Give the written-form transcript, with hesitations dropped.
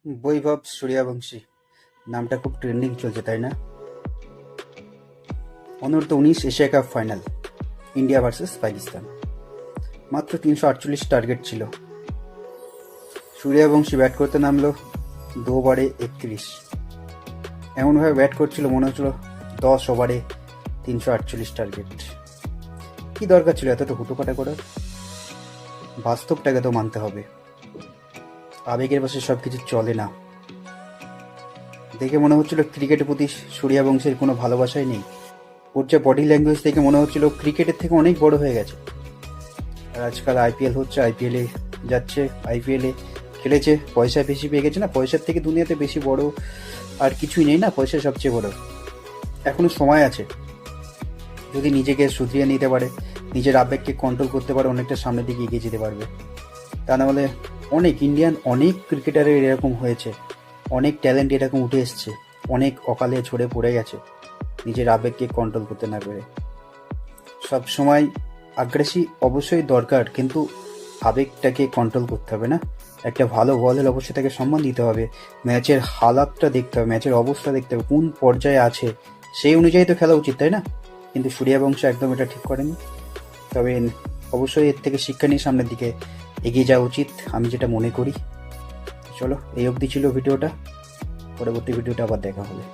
বৈভব সূর্যবংশী নামটা খুব ট্রেন্ডিং চলছে, তাই না? অনূর্ধ্ব-19 Asia cup final, India versus Pakistan. মাত্র 348 টার্গেট ছিল। সূর্যবংশী ব্যাট করতে নামলো 2 ওভারে 31। এমনভাবে ব্যাট করছিল মনে হচ্ছিল 10 ওভারে 348 টার্গেট। কি দরকার ছিল এতটা হুটোপাটা করার? বাস্তবটাকে তো মানতে হবে, আবেগের বশে সব কিছু চলে না। দেখে মনে হচ্ছিল ক্রিকেটের প্রতি সূর্যবংশীর কোনো ভালোবাসাই নেই। ওর যা বডি ল্যাঙ্গুয়েজ দেখে মনে হচ্ছিল ক্রিকেটের থেকে অনেক বড় হয়ে গেছে। আর আজকাল আইপিএল হচ্ছে, আইপিএলে যাচ্ছে, আইপিএলে খেলেছে, পয়সা বেশি পেয়ে গেছে না? পয়সার থেকে দুনিয়াতে বেশি বড় আর কিছুই নেই না, পয়সা সবচেয়ে বড়। এখনো সময় আছে, যদি নিজেকে শুধরিয়ে নিতে পারে, নিজের আবেগকে কন্ট্রোল করতে পারে, অনেকটা সামনের দিকে এগিয়ে যেতে পারবে। তা না হলে অনেক ক্রিকেটারের এরকম হয়েছে, অনেক ট্যালেন্ট এরকম উঠে এসছে, অনেক অকালে ঝরে পড়ে গেছে নিজের আবেগকে কন্ট্রোল করতে না পেরে। সব সময় আগ্রাসী অবশ্যই দরকার, কিন্তু আবেগটাকে কন্ট্রোল করতে হবে না? একটা ভালো বল হলে অবশ্যই তাকে সম্মান দিতে হবে, ম্যাচের হালাতটা দেখতে হবে, ম্যাচের অবস্থা দেখতে হবে, কোন পর্যায়ে আছে সেই অনুযায়ী তো খেলা উচিত, তাই না? কিন্তু সূর্যবংশী একদম এটা ঠিক করেনি। তবে অবশ্যই এর থেকে শিক্ষা নিয়ে সামনের দিকে এগিয়ে যাওয়া উচিত, আমি যেটা মনে করি। চলো, এই অবধি ছিল ভিডিওটা, পরবর্তী ভিডিওটা আবার দেখা হবে।